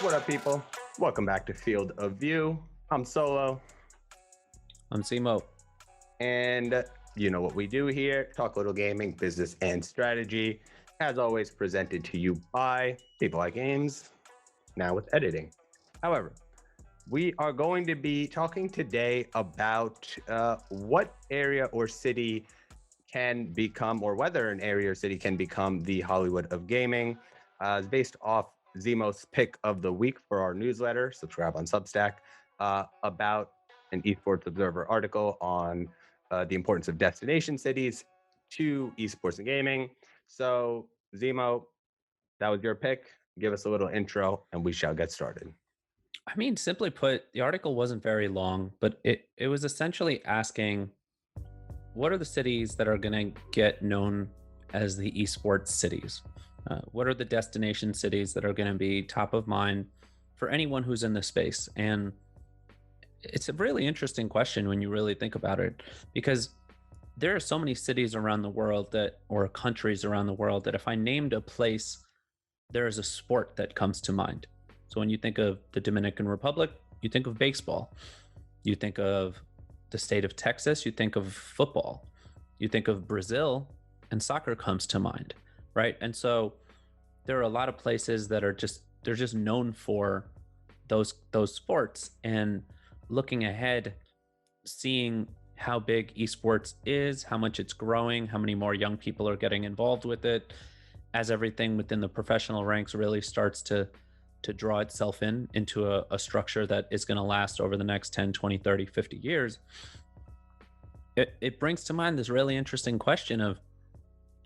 What up, people? Welcome back to Field of View. I'm Solo, I'm Zeemo. and you know what we do here: talk a little gaming, business, and strategy. As always, presented to you by People Like Games, now with editing. However, we are going to be talking today about what area or city can become, or whether an area or city can become the Hollywood of gaming. Based off Zemo's pick of the week for our newsletter. Subscribe on Substack, about an Esports Observer article on the importance of destination cities to esports and gaming. So, Zemo, that was your pick. Give us a little intro and we shall get started. I mean, simply put, the article wasn't very long, but it was essentially asking what are the cities that are going to get known as the esports cities? What are the destination cities that are going to be top of mind for anyone who's in this space? And it's a really interesting question when you really think about it, because there are so many cities around the world that, or countries around the world, that if I named a place, there is a sport that comes to mind. So when you think of the Dominican Republic, you think of baseball. You think of the state of Texas, you think of football. You think of Brazil, and soccer comes to mind, right? And so there are a lot of places that are just known for those sports. And looking ahead, seeing how big esports is, how much it's growing, how many more young people are getting involved with it, as everything within the professional ranks really starts to draw itself into a structure that is going to last over the next 10, 20, 30, 50 years, it brings to mind this really interesting question of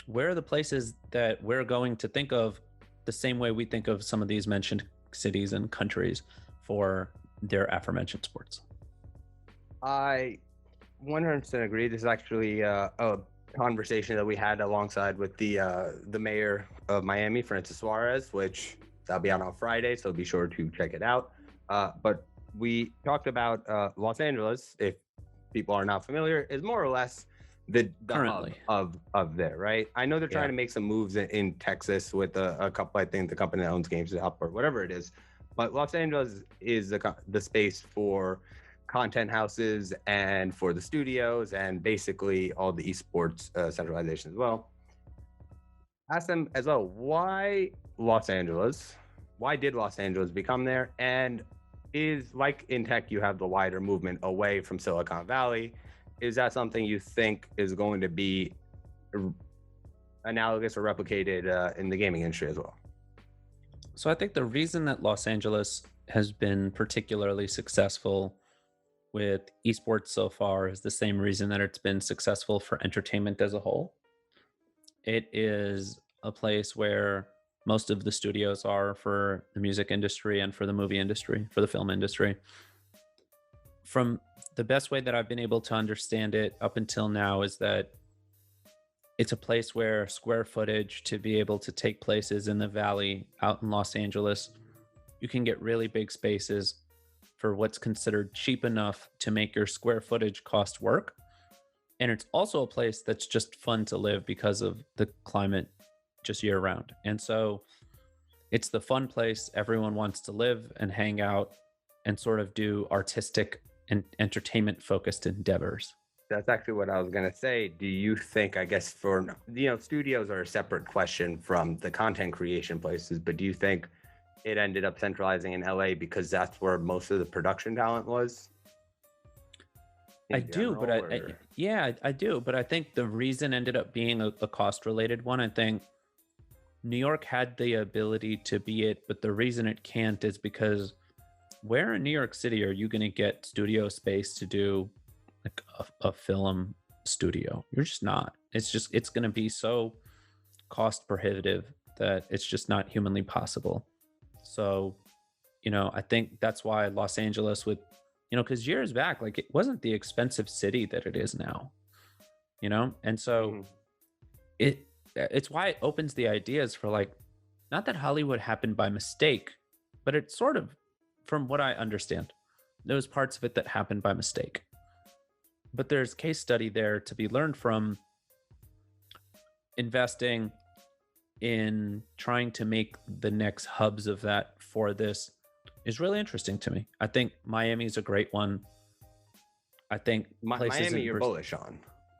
where are the places that we're going to think of the same way we think of some of these mentioned cities and countries for their aforementioned sports. I 100% agree. This is actually a conversation that we had alongside with the mayor of Miami, Francis Suarez, which that'll be out on Friday, so be sure to check it out. But we talked about Los Angeles, if people are not familiar, is more or less the hub of there, right? I know they're trying to make some moves in Texas with a couple, I think the company that owns GameStop or whatever it is, but Los Angeles is the space for content houses and for the studios and basically all the esports centralization as well. Ask them as well, why Los Angeles? Why did Los Angeles become there? And is, like in tech, you have the wider movement away from Silicon Valley. Is that something you think is going to be analogous or replicated in the gaming industry as well? So I think the reason that Los Angeles has been particularly successful with esports so far is the same reason that it's been successful for entertainment as a whole. It is a place where most of the studios are for the music industry and for the movie industry, for the film industry. From the best way that I've been able to understand it up until now is that it's a place where square footage to be able to take places in the valley out in Los Angeles, you can get really big spaces for what's considered cheap enough to make your square footage cost work. And it's also a place that's just fun to live because of the climate just year round. And so it's the fun place everyone wants to live and hang out and sort of do artistic and entertainment focused endeavors. That's actually what I was going to say. Do you think, I guess for, studios are a separate question from the content creation places, but do you think it ended up centralizing in LA because that's where most of the production talent was? I do, but I do. But I think the reason ended up being a cost related one. I think New York had the ability to be it, but the reason it can't is because where in New York City are you going to get studio space to do like a film studio? You're just not. It's going to be so cost prohibitive that it's just not humanly possible. So, I think that's why Los Angeles because years back, like it wasn't the expensive city that it is now, and so it's why it opens the ideas for like, not that Hollywood happened by mistake, but it's sort of, from what I understand, there's parts of it that happened by mistake. But there's case study there to be learned from investing in trying to make the next hubs of that for this is really interesting to me. I think Miami's a great one. I think places Miami, in you're bullish on.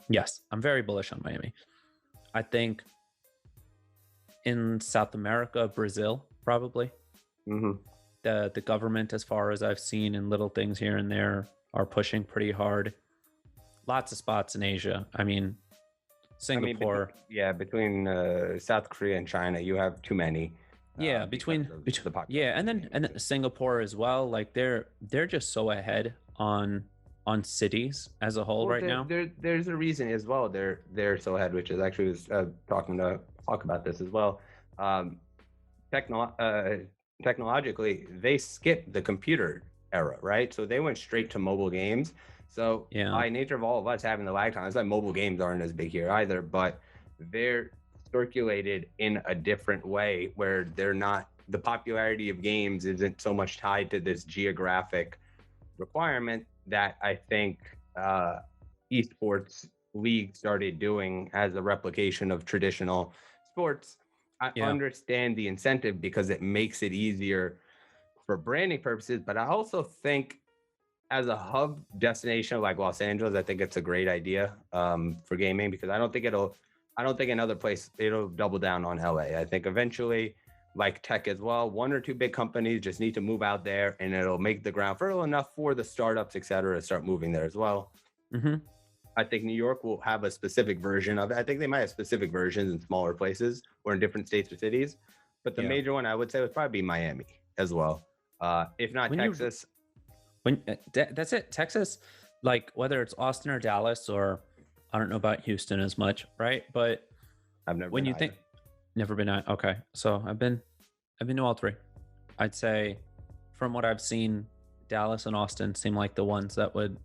yes, I'm very bullish on Miami. I think in South America, Brazil, probably. Mm-hmm. The government, as far as I've seen in little things here and there, are pushing pretty hard. Lots of spots in Asia. I mean, Singapore. Between South Korea and China, you have too many. Yeah, Because between, of between the yeah, popularity and of then gaming. Singapore as well. Like they're just so ahead on cities as a whole Well, right now. there's a reason as well. They're so ahead, which is actually was talk about this as well. Um, techno Technologically, they skipped the computer era, right? So they went straight to mobile games. So Yeah, by nature of all of us having the lag times, like mobile games aren't as big here either, but they're circulated in a different way where they're not, the popularity of games isn't so much tied to this geographic requirement that I think esports league started doing as a replication of traditional sports. I yeah, understand the incentive because it makes it easier for branding purposes, but I also think as a hub destination like Los Angeles, I think it's a great idea for gaming because I don't think another place it'll double down on LA. I think eventually, like tech as well, one or two big companies just need to move out there, and it'll make the ground fertile enough for the startups, et cetera, to start moving there as well. hmm I think New York will have a specific version of it. I think they might have specific versions in smaller places or in different states or cities, but the yeah. major one I would say would probably be Miami as well. If not When you Texas. when that's it, Texas, like whether it's Austin or Dallas or I don't know about Houston as much, right? But I've never when been you either. think never been out, okay, so I've been to all three. I'd say from what I've seen, Dallas and Austin seem like the ones that would,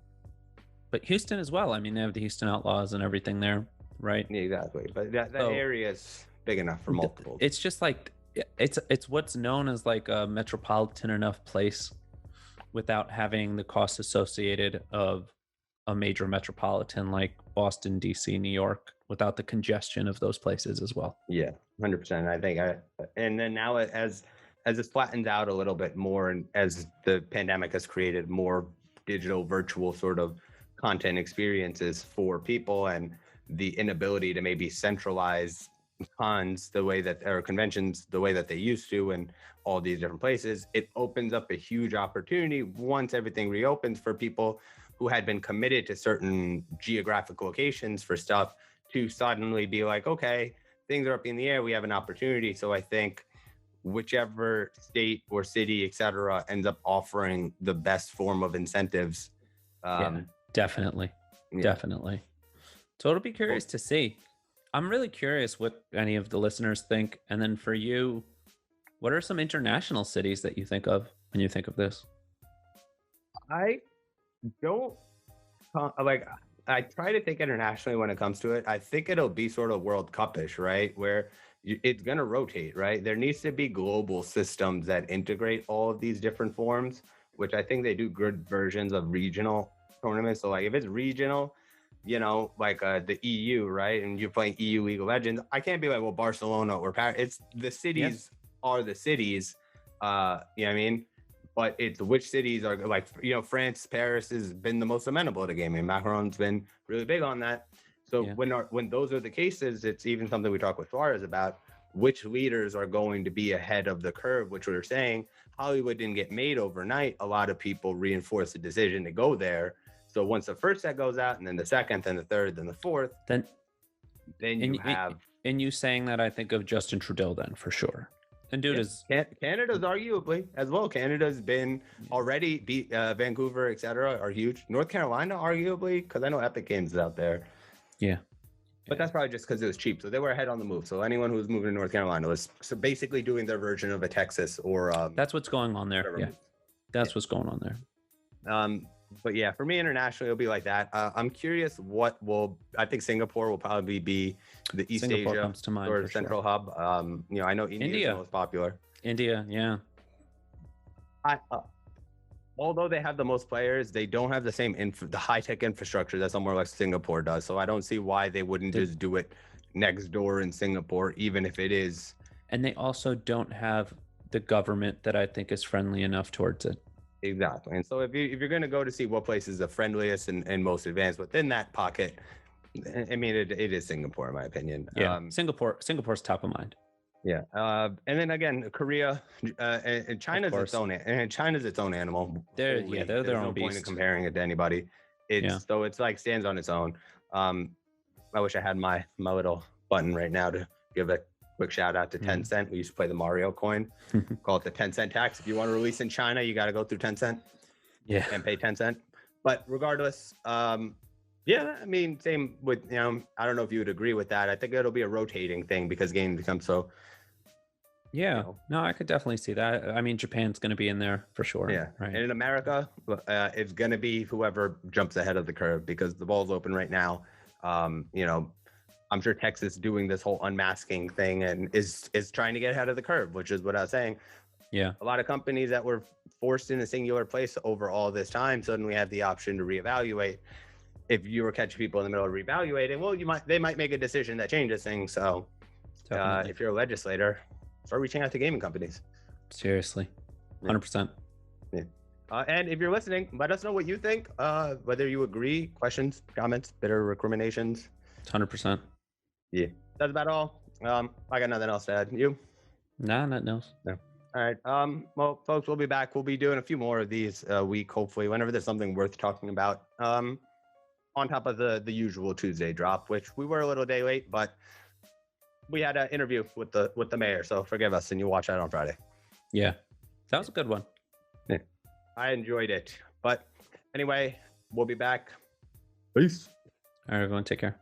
but Houston as well. I mean, they have the Houston Outlaws and everything there, right? Yeah, exactly. But that So area is big enough for multiples. it's just like it's what's known as like a metropolitan enough place without having the costs associated of a major metropolitan like Boston, DC, New York, without the congestion of those places as well. Yeah, 100%. And then now as it's flattened out a little bit more, and as the pandemic has created more digital, virtual sort of content experiences for people, and the inability to maybe centralize cons the way that, or conventions the way that they used to, in all these different places, it opens up a huge opportunity once everything reopens for people who had been committed to certain geographic locations for stuff to suddenly be like, okay, things are up in the air. We have an opportunity. So I think whichever state or city, et cetera, ends up offering the best form of incentives. Yeah, definitely. Yeah. Definitely. So it'll be curious to see. I'm really curious what any of the listeners think. And then for you, what are some international cities that you think of when you think of this? I don't like. I try to think internationally when it comes to it. I think it'll be sort of World Cup-ish, right? Where it's going to rotate, right? There needs to be global systems that integrate all of these different forms, which I think they do good versions of regional tournaments. So like if it's regional, like the EU, right? And you're playing EU League of Legends, I can't be like, well, Barcelona or Paris. It's the cities are the cities. You know what I mean? But it's which cities are like, France, Paris has been the most amenable to gaming. Macron's been really big on that. So when those are the cases, it's even something we talk with Suarez about, which leaders are going to be ahead of the curve, which we were saying Hollywood didn't get made overnight. A lot of people reinforced the decision to go there. So once the first set goes out, and then the second, then the third, then the fourth, then you have. And you saying that, I think of Justin Trudeau then for sure. And dude is Canada's arguably as well. Canada's been already beat Vancouver, et cetera, are huge. North Carolina, arguably, because I know Epic Games is out there. Yeah. But that's probably just because it was cheap. So they were ahead on the move. So anyone who was moving to North Carolina was basically doing their version of a Texas or. That's what's going on there. Yeah. That's what's going on there. But yeah, for me, internationally, it'll be like that. I'm curious I think Singapore will probably be the East Singapore Asia comes to mind or central hub. I know India is the most popular. India, yeah. Although they have the most players, they don't have the same the high-tech infrastructure that somewhere like Singapore does. So I don't see why they wouldn't just do it next door in Singapore, even if it is. And they also don't have the government that I think is friendly enough towards it. Exactly. And so if you're going to go to see what place is the friendliest and most advanced within that pocket, I mean, it is Singapore, in my opinion. Yeah, Singapore's top of mind. Yeah. And then again, Korea and China's course. China's its own animal. They're Holy, yeah, they're there's their no own point in beast. comparing it to anybody. Yeah. It's like stands on its own. I wish I had my little button right now to give a quick shout out to Tencent. We used to play the Mario coin, call it the 10-cent tax. If you want to release in China, you got to go through Tencent. Yeah. And pay 10 cents. But regardless, yeah, I mean, same with, I don't know if you would agree with that. I think it'll be a rotating thing because gaming becomes so. Yeah. No, I could definitely see that. I mean, Japan's going to be in there for sure. Yeah. Right. And in America, it's going to be whoever jumps ahead of the curve because the ball's open right now. I'm sure Texas doing this whole unmasking thing and is trying to get ahead of the curve, which is what I was saying. Yeah. A lot of companies that were forced in a singular place over all this time suddenly have the option to reevaluate. If you were catching people in the middle of reevaluating, well, they might make a decision that changes things. So if you're a legislator, start reaching out to gaming companies. Seriously, 100%. Yeah. And if you're listening, let us know what you think, whether you agree, questions, comments, bitter recriminations. 100%. Yeah, that's about all. I got nothing else to add. You? Nah, nothing else. No. All right. Well, folks, we'll be back. We'll be doing a few more of these a week, hopefully, whenever there's something worth talking about. On top of the usual Tuesday drop, which we were a little day late, but we had an interview with the mayor, so forgive us, and you'll watch that on Friday. Yeah, that was a good one. Yeah. I enjoyed it. But anyway, we'll be back. Peace. All right, everyone, take care.